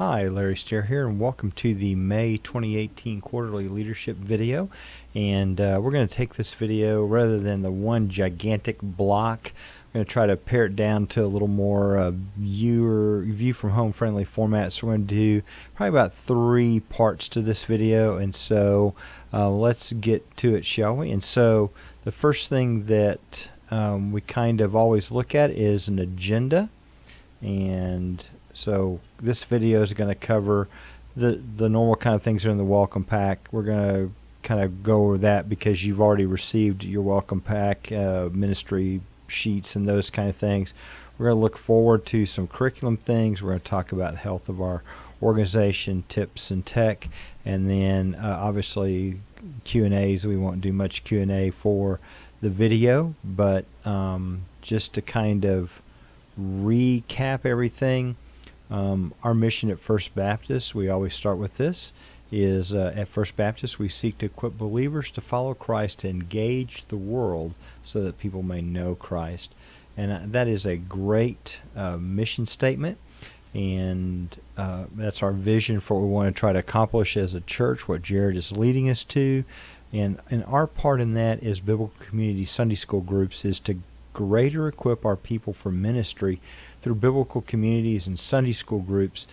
Hi, Larry Stair here, and welcome to the May 2018 quarterly leadership video. And we're going to take this video, rather than the one gigantic block, we're going to try to pare it down to a little more view from home friendly format. So we're going to do probably about 3 parts to this video, and so let's get to it, shall we? And so the first thing that we kind of always look at is an agenda. And so this video is going to cover the normal kind of things that are in the welcome pack. We're going to kind of go over that because you've already received your welcome pack, ministry sheets and those kind of things. We're going to look forward to some curriculum things. We're going to talk about the health of our organization, tips and tech, and then obviously Q&As. We won't do much Q&A for the video, but just to kind of recap everything. Our mission at First Baptist, we always start with this, is at First Baptist we seek to equip believers to follow Christ, to engage the world so that people may know Christ. And that is a great mission statement, and that's our vision for what we want to try to accomplish as a church, what Jared is leading us to. And our part in that is Biblical Community Sunday School groups is to greater equip our people for ministry through biblical communities and Sunday school groups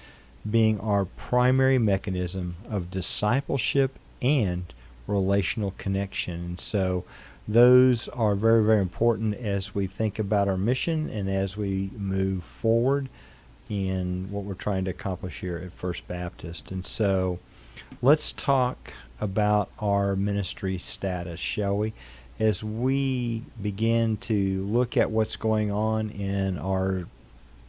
being our primary mechanism of discipleship and relational connection. And so those are very, very important as we think about our mission and as we move forward in what we're trying to accomplish here at First Baptist. And so let's talk about our ministry status, shall we? As we begin to look at what's going on in our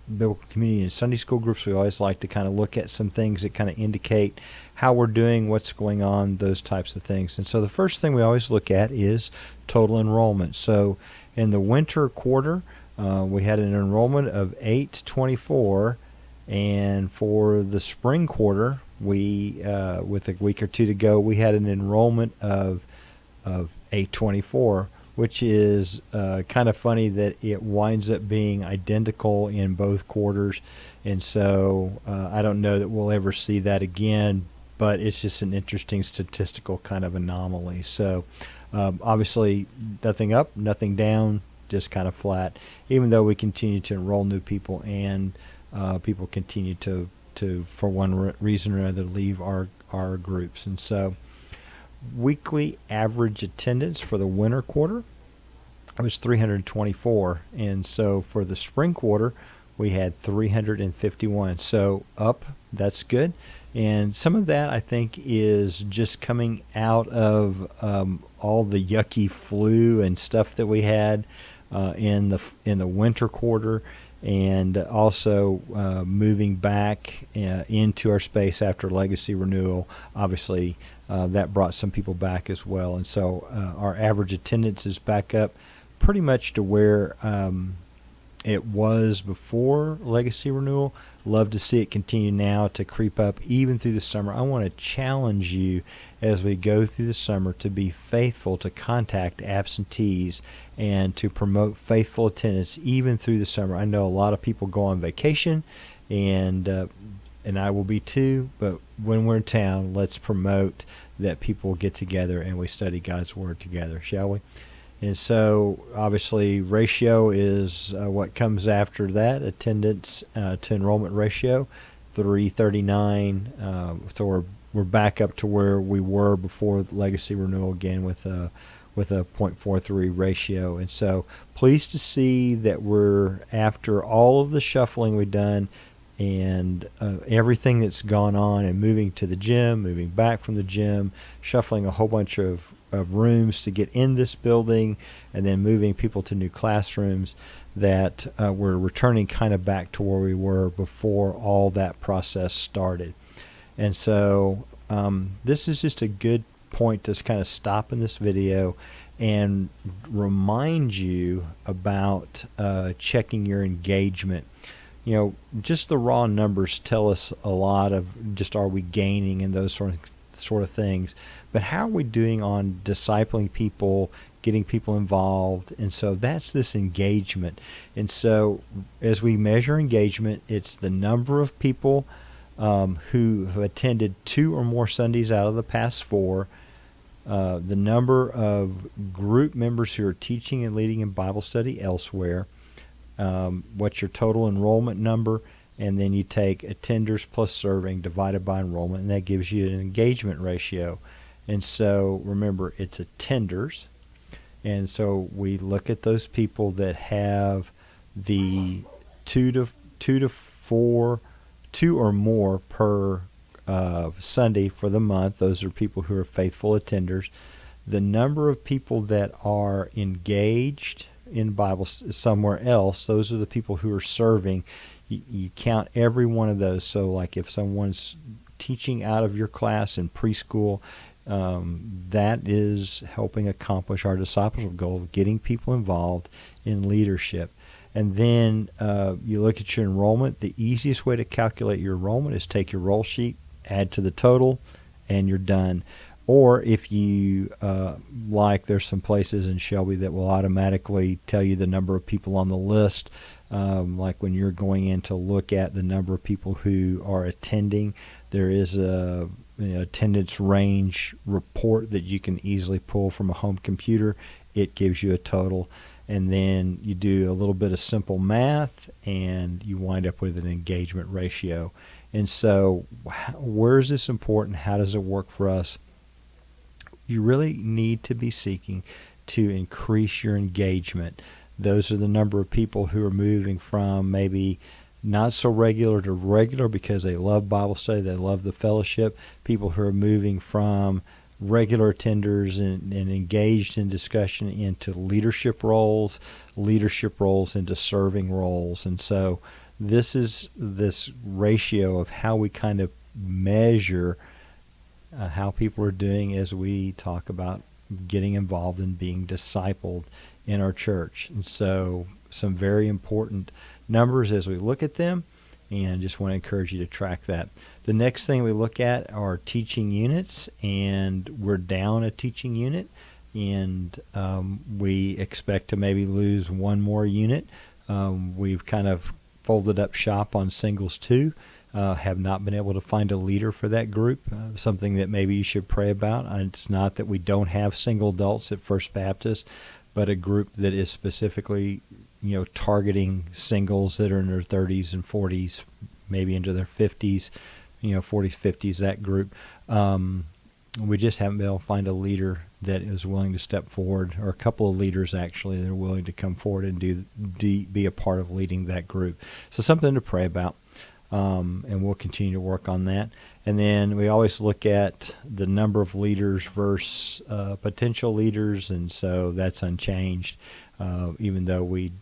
biblical community and Sunday school groups, we always like to kind of look at some things that kind of indicate how we're doing, what's going on, those types of things. And so the first thing we always look at is total enrollment. So in the winter quarter, we had an enrollment of 824, and for the spring quarter, we with a week or two to go, we had an enrollment of 824, which is kind of funny that it winds up being identical in both quarters. And so I don't know that we'll ever see that again, but it's just an interesting statistical kind of anomaly. So obviously nothing up, nothing down, just kind of flat, even though we continue to enroll new people and people continue to for one reason or another, leave our groups. And so weekly average attendance for the winter quarter was 324, and so for the spring quarter we had 351. So up, that's good. And some of that I think is just coming out of all the yucky flu and stuff that we had in the winter quarter, and also moving back into our space after legacy renewal. Obviously that brought some people back as well, and so our average attendance is back up pretty much to where it was before legacy renewal. Love to see it continue now to creep up even through the summer. I want to challenge you as we go through the summer to be faithful to contact absentees and to promote faithful attendance even through the summer. I know a lot of people go on vacation, and I will be too, but when we're in town, let's promote that people get together and we study God's Word together, shall we? And so obviously ratio is what comes after that, attendance to enrollment ratio, 339. So we're back up to where we were before legacy renewal again with a 0.43 ratio. And so pleased to see that we're, after all of the shuffling we've done and everything that's gone on, and moving to the gym, moving back from the gym, shuffling a whole bunch of rooms to get in this building, and then moving people to new classrooms, that we're returning kind of back to where we were before all that process started. And so this is just a good point to kind of stop in this video and remind you about checking your engagement. You know, just the raw numbers tell us a lot of just, are we gaining and those sort of things, but how are we doing on discipling people, getting people involved? And so that's this engagement. And so as we measure engagement, it's the number of people who have attended 2 or more Sundays out of the past 4, the number of group members who are teaching and leading in Bible study elsewhere, what's your total enrollment number, and then you take attenders plus serving divided by enrollment, and that gives you an engagement ratio. And so remember, it's attenders, and so we look at those people that have the 2 to 4, 2 or more per Sunday for the month. Those are people who are faithful attenders. The number of people that are engaged in Bible somewhere else, those are the people who are serving. You count every one of those. So like if someone's teaching out of your class in preschool, that is helping accomplish our discipleship goal of getting people involved in leadership. And then you look at your enrollment. The easiest way to calculate your enrollment is take your roll sheet, add to the total, and you're done. Or if you there's some places in Shelby that will automatically tell you the number of people on the list. Like when you're going in to look at the number of people who are attending, there is a attendance range report that you can easily pull from a home computer. It gives you a total, and then you do a little bit of simple math, and you wind up with an engagement ratio. And so where is this important? How does it work for us? You really need to be seeking to increase your engagement. Those are the number of people who are moving from maybe not so regular to regular because they love Bible study, they love the fellowship. People who are moving from regular attenders and engaged in discussion into leadership roles into serving roles. And so this is this ratio of how we kind of measure how people are doing as we talk about getting involved in being discipled in our church. And so some very important numbers as we look at them, and just want to encourage you to track that. The next thing we look at are teaching units, and we're down a teaching unit, and we expect to maybe lose 1 more unit. We've kind of folded up shop on singles too. Have not been able to find a leader for that group, something that maybe you should pray about. It's not that we don't have single adults at First Baptist, but a group that is specifically, targeting singles that are in their 30s and 40s, maybe into their 50s, 40s, 50s, that group. We just haven't been able to find a leader that is willing to step forward, or a couple of leaders actually that are willing to come forward and be a part of leading that group. So something to pray about. And we'll continue to work on that. And then we always look at the number of leaders versus potential leaders, and so that's unchanged. Even though we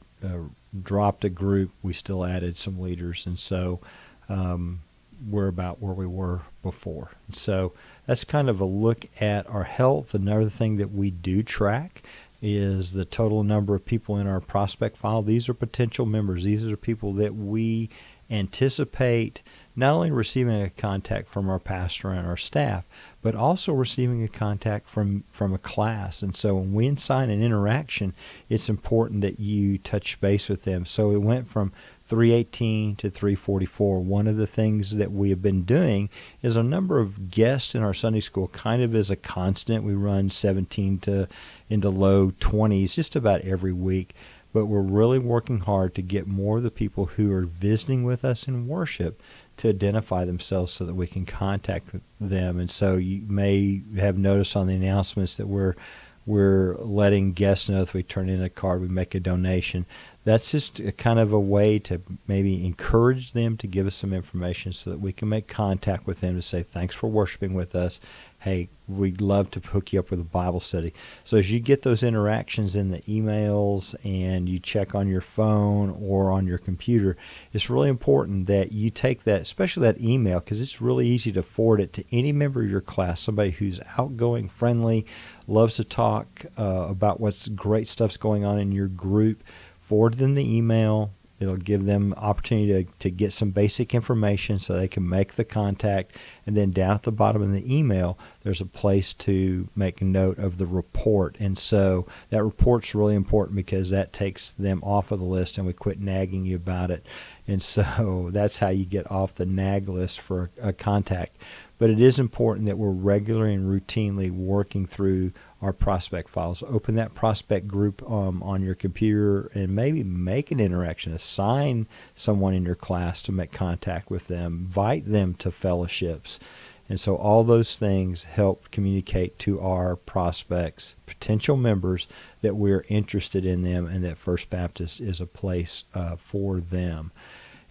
dropped a group, we still added some leaders, and so we're about where we were before. And so that's kind of a look at our health. Another thing that we do track is the total number of people in our prospect file. These are potential members. These are people that we anticipate not only receiving a contact from our pastor and our staff, but also receiving a contact from a class. And so when we assign an interaction, it's important that you touch base with them. So it went from 318 to 344. One of the things that we have been doing is a number of guests in our Sunday school kind of as a constant. We run 17 to into low 20s just about every week. But we're really working hard to get more of the people who are visiting with us in worship to identify themselves so that we can contact them. And so you may have noticed on the announcements that we're letting guests know if we turn in a card, we make a donation. That's just a kind of a way to maybe encourage them to give us some information so that we can make contact with them to say, thanks for worshiping with us. Hey, we'd love to hook you up with a Bible study. So as you get those interactions in the emails and you check on your phone or on your computer, it's really important that you take that, especially that email, because it's really easy to forward it to any member of your class, somebody who's outgoing, friendly, loves to talk about what's great stuff's going on in your group. Forward them the email, It'll give them opportunity to get some basic information so they can make the contact. And then down at the bottom of the email, there's a place to make a note of the report. And so that report's really important because that takes them off of the list and we quit nagging you about it. And so that's how you get off the nag list for a contact. But it is important that we're regularly and routinely working through our prospect files. Open that prospect group on your computer and maybe make an interaction. Assign someone in your class to make contact with them. Invite them to fellowships. And so all those things help communicate to our prospects, potential members, that we're interested in them and that First Baptist is a place for them.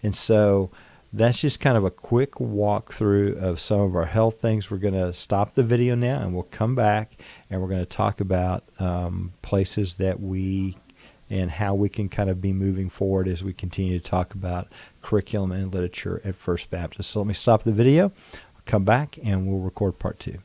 And so that's just kind of a quick walkthrough of some of our health things. We're going to stop the video now and we'll come back and we're going to talk about places that and how we can kind of be moving forward as we continue to talk about curriculum and literature at First Baptist. So let me stop the video, come back, and we'll record part 2.